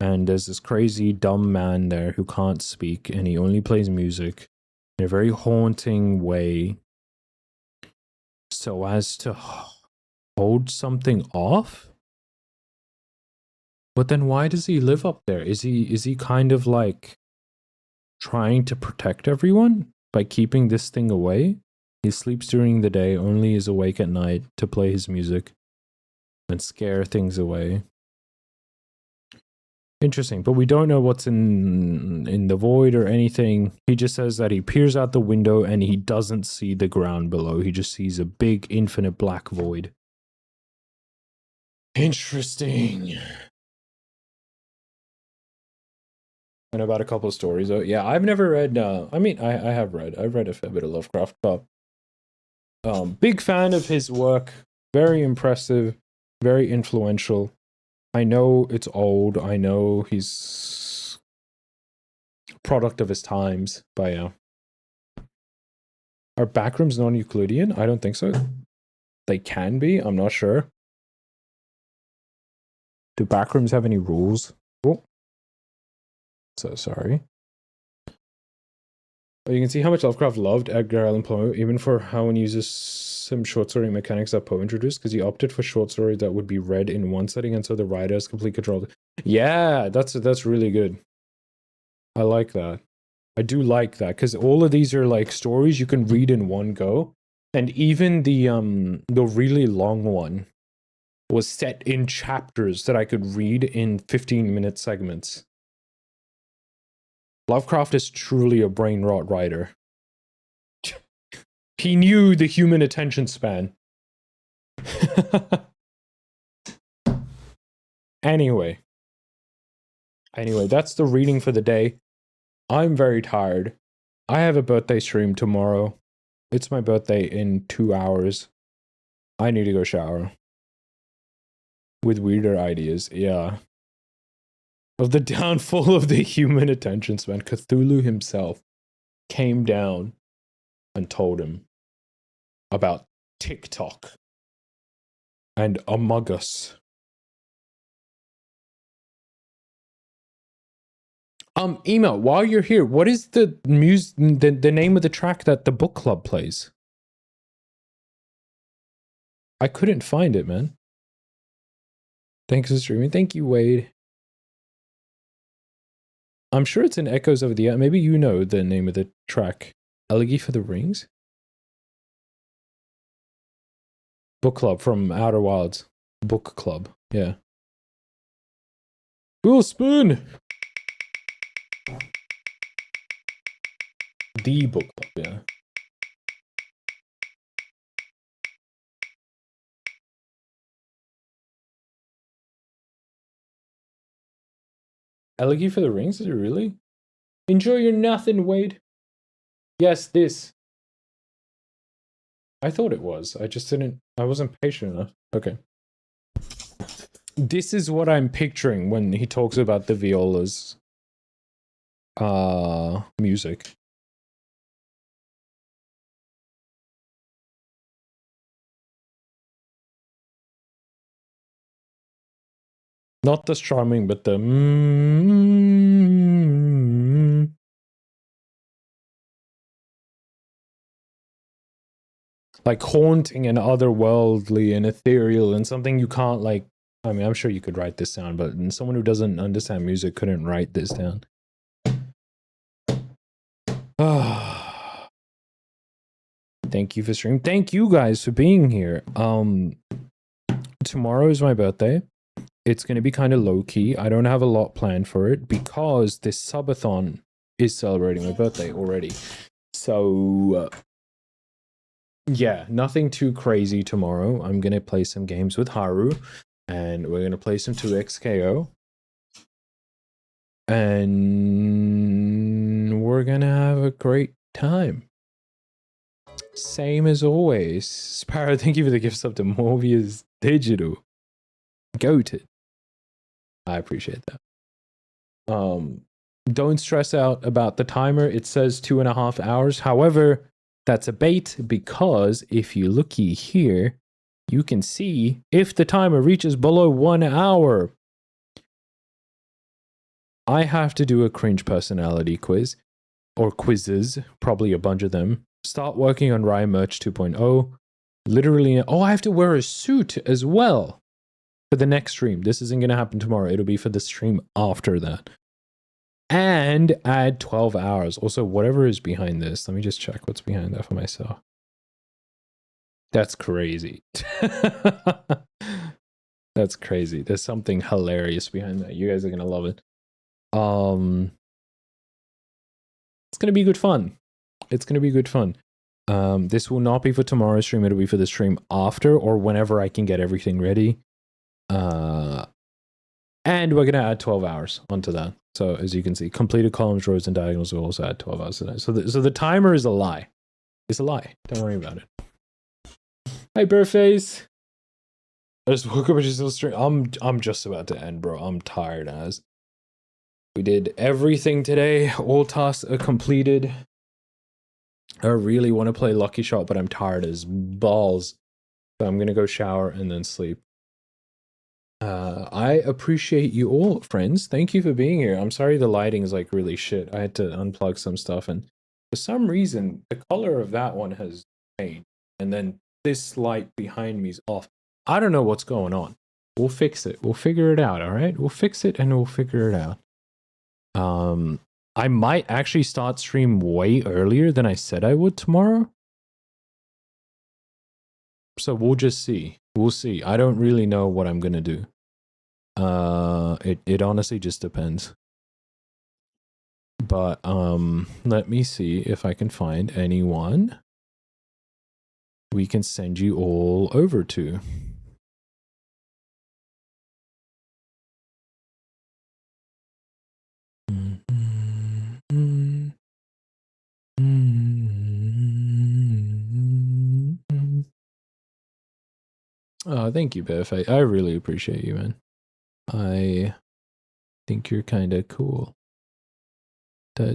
And there's this crazy dumb man there who can't speak, and he only plays music in a very haunting way, so as to hold something off. But then why does he live up there? Is he kind of like trying to protect everyone by keeping this thing away? He sleeps during the day, only is awake at night to play his music and scare things away. Interesting, but we don't know what's in the void or anything. He just says that he peers out the window and he doesn't see the ground below. He just sees a big infinite black void. Interesting. I know about a couple of stories though. Yeah, I've never read I mean I have read. I've read a fair bit of Lovecraft, but big fan of his work. Very impressive, very influential. I know it's old. I know he's product of his times, but yeah. Are backrooms non-Euclidean? I don't think so. They can be. I'm not sure. Do backrooms have any rules? Oh. So sorry. But you can see how much Lovecraft loved Edgar Allan Poe, even for how one uses some short story mechanics that Poe introduced, because he opted for short stories that would be read in one setting, and so the writer has complete control. Yeah, that's really good. I like that. I do like that, because all of these are like stories you can read in one go, and even the really long one was set in chapters that I could read in 15-minute segments. Lovecraft is truly a brain rot writer. He knew the human attention span. Anyway, that's the reading for the day. I'm very tired. I have a birthday stream tomorrow. It's my birthday in 2 hours. I need to go shower. With weirder ideas, yeah. Of the downfall of the human attention span, Cthulhu himself came down and told him about TikTok and Among Us. Email, while you're here, what is the name of the track that the book club plays? I couldn't find it, man. Thanks for streaming. Thank you, Wade. I'm sure it's in Echoes of the... Maybe you know the name of the track. Elegy for the Rings? Book club from Outer Wilds. Book club, yeah. Will Spoon! The book club, yeah. Elegy for the Rings? Is it really? Enjoy your nothing, Wade. Yes, this. I thought it was. I just didn't... I wasn't patient enough. Okay. This is what I'm picturing when he talks about the violas. Music. Not the strumming, but the like haunting and otherworldly and ethereal and something you can't like. I mean, I'm sure you could write this down, but someone who doesn't understand music couldn't write this down. Thank you for streaming. Thank you guys for being here. Tomorrow is my birthday. It's going to be kind of low-key. I don't have a lot planned for it because this subathon is celebrating my birthday already. So, yeah, nothing too crazy tomorrow. I'm going to play some games with Haru, and we're going to play some 2XKO. And we're going to have a great time. Same as always. Sparrow, thank you for the gift sub to Morbius Digital. Goated. I appreciate that. Don't stress out about the timer. It says 2.5 hours. However, that's a bait because if you looky here, you can see if the timer reaches below 1 hour. I have to do a cringe personality quiz, or quizzes, probably a bunch of them. Start working on Rye Merch 2.0. Literally, oh, I have to wear a suit as well for the next stream. This isn't going to happen tomorrow. It'll be for the stream after that. And add 12 hours. Also, whatever is behind this, let me just check what's behind that for myself. That's crazy. That's crazy. There's something hilarious behind that. You guys are going to love it. It's going to be good fun. It's going to be good fun. This will not be for tomorrow's stream. It'll be for the stream after or whenever I can get everything ready. And we're going to add 12 hours onto that. So as you can see, completed columns, rows, and diagonals will also add 12 hours to that. So the timer is a lie. It's a lie. Don't worry about it. Hi, Burface. I just woke up and just still stream. I'm just about to end, bro. I'm tired as. We did everything today. All tasks are completed. I really want to play Lucky Shot, but I'm tired as balls. So I'm going to go shower and then sleep. I appreciate you all, friends. Thank you for being here. I'm sorry the lighting is like really shit. I had to unplug some stuff, and for some reason, the color of that one has changed. And then this light behind me is off. I don't know what's going on. We'll fix it. We'll figure it out, all right? We'll fix it and we'll figure it out. I might actually start stream way earlier than I said I would tomorrow. So we'll just see. We'll see. I don't really know what I'm gonna do. It honestly just depends. But let me see if I can find anyone we can send you all over to. Oh, thank you, Biff. I really appreciate you, man. I think you're kind of cool. There's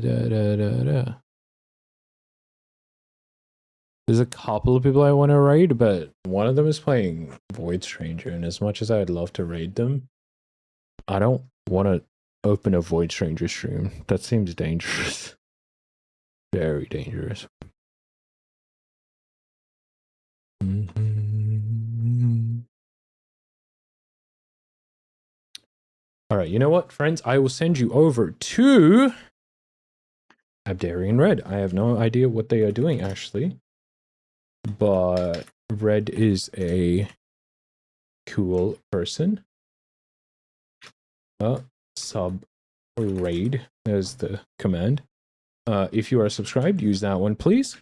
a couple of people I want to raid, but one of them is playing Void Stranger, and as much as I'd love to raid them, I don't want to open a Void Stranger stream. That seems dangerous. Very dangerous. All right, you know what, friends? I will send you over to Abdarian Red. I have no idea what they are doing, actually. But Red is a cool person. Sub raid as the command. If you are subscribed, use that one, please.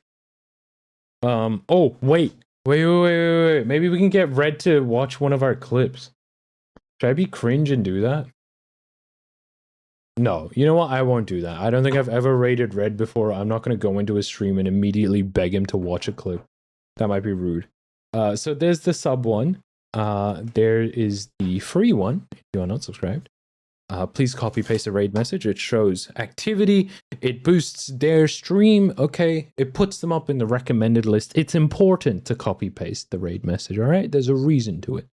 Oh, wait. Wait. Maybe we can get Red to watch one of our clips. Should I be cringe and do that? No, you know what? I won't do that. I don't think I've ever raided Red before. I'm not going to go into his stream and immediately beg him to watch a clip. That might be rude. So there's the sub one. There is the free one, if you are not subscribed. Please copy paste the raid message. It shows activity. It boosts their stream. Okay. It puts them up in the recommended list. It's important to copy paste the raid message. All right. There's a reason to it.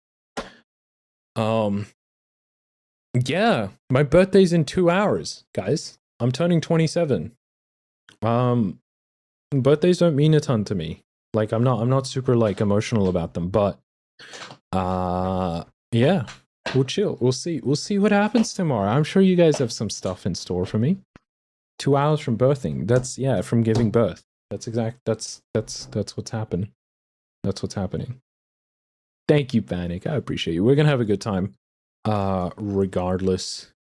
Yeah, my birthday's in 2 hours, guys. I'm turning 27. Birthdays don't mean a ton to me. Like I'm not super like emotional about them, but yeah, we'll chill. We'll see what happens tomorrow. I'm sure you guys have some stuff in store for me. 2 hours from birthing. That's from giving birth. That's what's happened. That's what's happening. Thank you, Panic. I appreciate you. We're gonna have a good time. Regardless.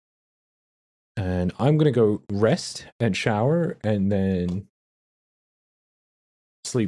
And I'm gonna go rest and shower and then sleep